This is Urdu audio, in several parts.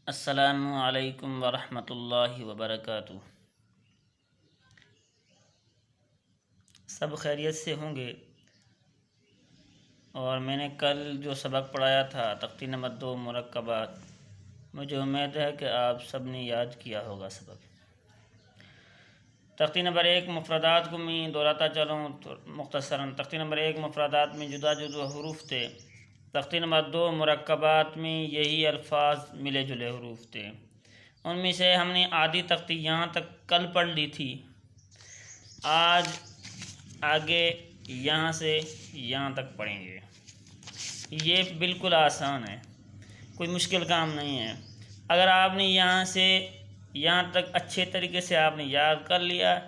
السلام علیکم ورحمۃ اللہ وبرکاتہ۔ سب خیریت سے ہوں گے، اور میں نے کل جو سبق پڑھایا تھا تختی نمبر 2 مرکبات، مجھے امید ہے کہ آپ سب نے یاد کیا ہوگا سبق۔ تختی نمبر 1 مفردات کو میں دہراتا چلوں تو مختصراً تختی نمبر 1 مفردات میں جدا جدا حروف تھے، تختی نمبر 2 مرکبات میں یہی الفاظ ملے جلے حروف تھے۔ ان میں سے ہم نے آدھی تختی یہاں تک کل پڑھ لی تھی، آج آگے یہاں سے یہاں تک پڑھیں گے۔ یہ بالکل آسان ہے، کوئی مشکل کام نہیں ہے۔ اگر آپ نے یہاں سے یہاں تک اچھے طریقے سے آپ نے یاد کر لیا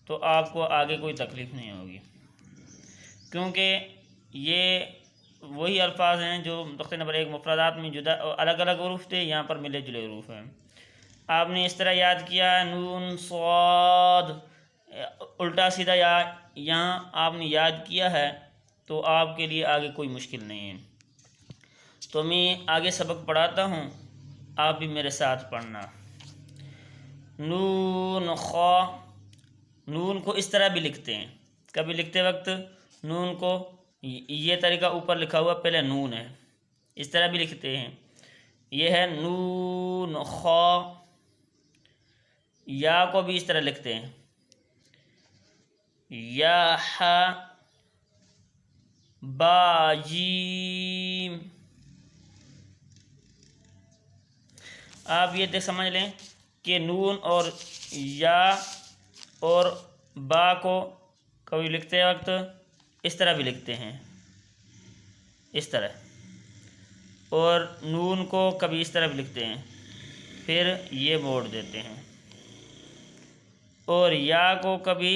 تو آپ کو آگے کوئی تکلیف نہیں ہوگی، کیونکہ یہ وہی الفاظ ہیں جو تختی نمبر 1 مفردات میں جدا الگ الگ حروف تھے، یہاں پر ملے جلے حروف ہیں۔ آپ نے اس طرح یاد کیا نون صاد الٹا سیدھا یہاں آپ نے یاد کیا ہے تو آپ کے لیے آگے کوئی مشکل نہیں ہے۔ تو میں آگے سبق پڑھاتا ہوں، آپ بھی میرے ساتھ پڑھنا۔ نون خا، نون کو اس طرح بھی لکھتے ہیں، کبھی لکھتے وقت نون کو یہ طریقہ اوپر لکھا ہوا پہلے نون ہے، اس طرح بھی لکھتے ہیں۔ یہ ہے نون خا۔ یا کو بھی اس طرح لکھتے ہیں، یا ہا با جیم۔ آپ یہ سمجھ لیں کہ نون اور یا اور با کو کبھی لکھتے وقت اس طرح بھی لکھتے ہیں، اس طرح، اور نون کو کبھی اس طرح بھی لکھتے ہیں، پھر یہ موڑ دیتے ہیں، اور یا کو کبھی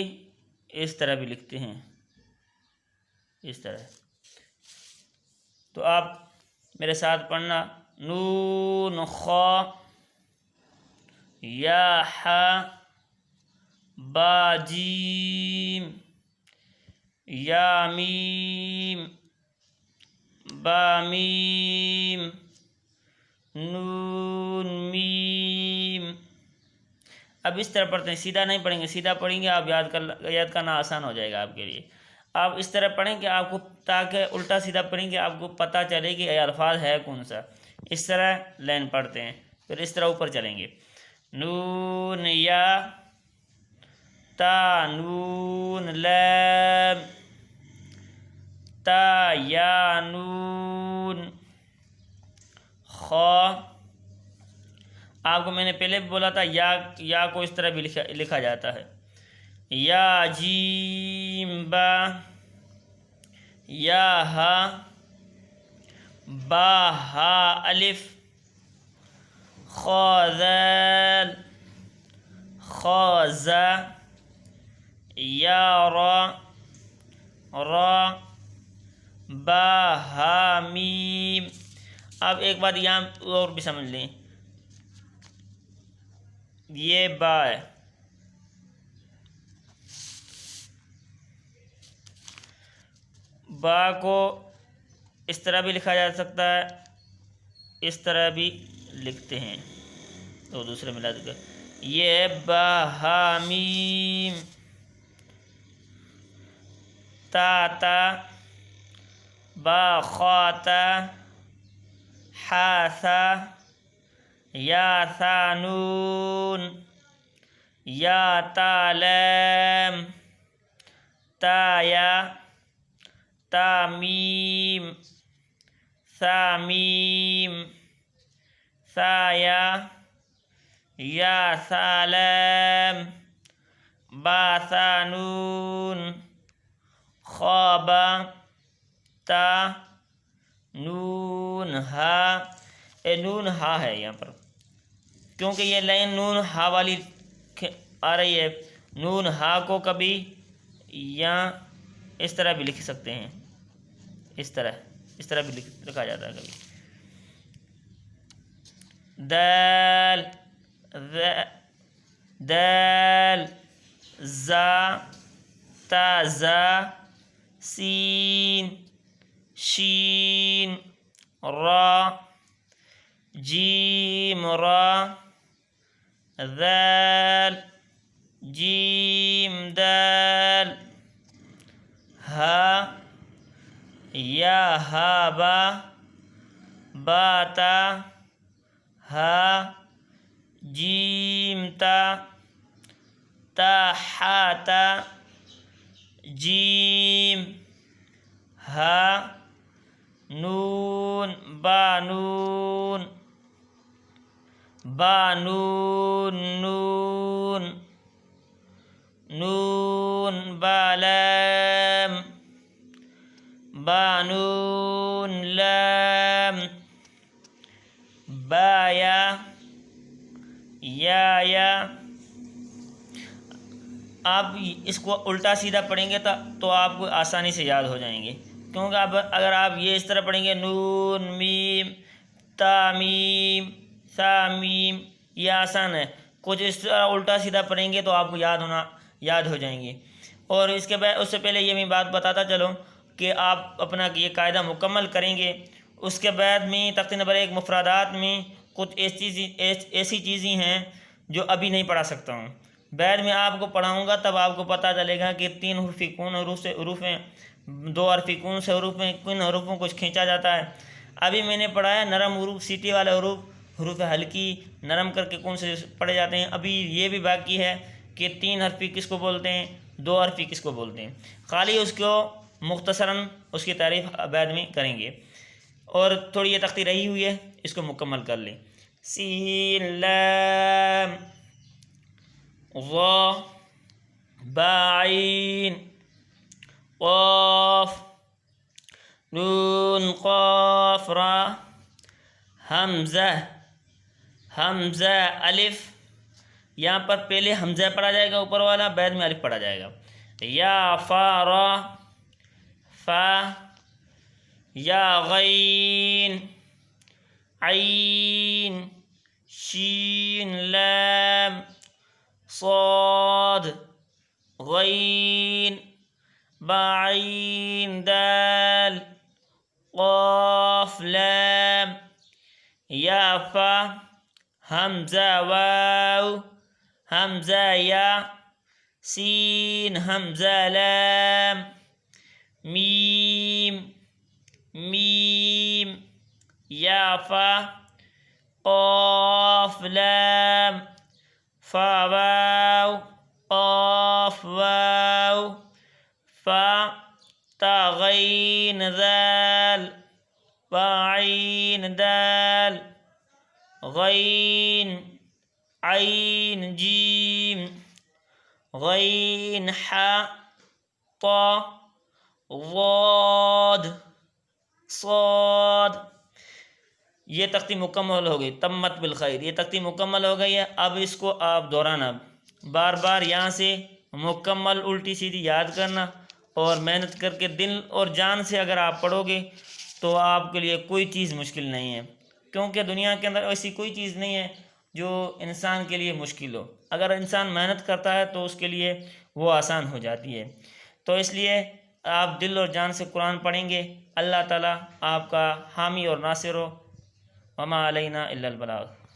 اس طرح بھی لکھتے ہیں، اس طرح۔ تو آپ میرے ساتھ پڑھنا، نون خا یا ہا با جیم یا میم با میم نون میم۔ اب اس طرح پڑھتے ہیں، سیدھا نہیں پڑھیں گے، سیدھا پڑھیں گے آپ یاد کرنا آسان ہو جائے گا آپ کے لیے۔ آپ اس طرح پڑھیں کہ آپ کو، تاکہ الٹا سیدھا پڑھیں گے آپ کو پتہ چلے کہ یہ الفاظ ہے کون سا۔ اس طرح لائن پڑھتے ہیں، پھر اس طرح اوپر چلیں گے۔ نون یا تا نون لام تا یا نون خا۔ آپ کو میں نے پہلے بھی بولا تھا یا کو اس طرح بھی لکھا جاتا ہے، یا جیم با یا ہا با ہا الف خا ذال خا زا یا را را با ہا میم۔ اب ایک بات یہاں اور بھی سمجھ لیں، یہ با ہے، با کو اس طرح بھی لکھا جا سکتا ہے، اس طرح بھی لکھتے ہیں، تو دوسرے ملا دے گا۔ یہ ہے با ہا میم تا تا با خا تا حا ثا یا ثا نون یا تا لام تا یا تا میم ثا میم ثا یا ثا لام با ثا نون خا با تا نون ہا۔ نون ہا ہے یہاں پر، کیونکہ یہ لائن نون ہا والی آ رہی ہے۔ نون ہا کو کبھی یہاں اس طرح بھی لکھ سکتے ہیں، اس طرح بھی لکھا جاتا ہے کبھی۔ دال دال زا تا زا سین شین را جیم را ذال جیم دال ہا یا ہا با با تا ہا جیم تا تا ہا تا جیم ہا نون با نون با نون نون نون با لام با نون لام با یا آپ اس کو الٹا سیدھا پڑھیں گے تو آپ کو آسانی سے یاد ہو جائیں گے، کیونکہ اگر آپ یہ اس طرح پڑھیں گے نون میم تا میم سا میم، یہ آسان ہے، کچھ اس طرح الٹا سیدھا پڑھیں گے تو آپ کو یاد ہو جائیں گے۔ اور اس کے بعد اس سے پہلے یہ میں بات بتاتا چلوں کہ آپ اپنا یہ قاعدہ مکمل کریں گے، اس کے بعد میں تختی نمبر 1 مفردات میں کچھ ایسی چیزیں ہیں جو ابھی نہیں پڑھا سکتا ہوں، بعد میں آپ کو پڑھاؤں گا تب آپ کو پتہ چلے گا کہ 3 حرفی کون حروف ہیں، 2 حرفی کون سے حروف ہیں، کن حروفوں کو کھینچا جاتا ہے۔ ابھی میں نے پڑھایا نرم حروف، سیٹی والے حروف ہلکی نرم کر کے کون سے پڑھے جاتے ہیں۔ ابھی یہ بھی باقی ہے کہ 3 حرفی کس کو بولتے ہیں، 2 حرفی کس کو بولتے ہیں، خالی اس کو مختصراً اس کی تعریف بعد میں کریں گے۔ اور تھوڑی یہ تختی رہی ہوئی ہے، اس کو مکمل کر لیں۔ سین لام ظا با عین قاف نون قاف را حمزہ الف، یہاں پر پہلے حمزہ پڑھا جائے گا اوپر والا، بعد میں الف پڑھا جائے گا۔ یا فا را فا یا غین عین شین لام صاد غین با عین دال قاف لام یا فا حمزہ واو حمزہ یا سین حمزہ لام میم یا فا قاف لام فا واو قاف واو فا تا غین ذال با عین دال غین عین جیم غین حا طا ضاد صاد۔ یہ تختی مکمل ہو گئی، تمت بالخیر، یہ تختی مکمل ہو گئی ہے۔ اب اس کو آپ دہرانا، بار بار یہاں سے مکمل الٹی سیدھی یاد کرنا، اور محنت کر کے دل اور جان سے اگر آپ پڑھو گے تو آپ کے لیے کوئی چیز مشکل نہیں ہے، کیونکہ دنیا کے اندر ایسی کوئی چیز نہیں ہے جو انسان کے لیے مشکل ہو۔ اگر انسان محنت کرتا ہے تو اس کے لیے وہ آسان ہو جاتی ہے۔ تو اس لیے آپ دل اور جان سے قرآن پڑھیں گے، اللہ تعالیٰ آپ کا حامی اور ناصر ہو۔ وما علینا الا البلاغ۔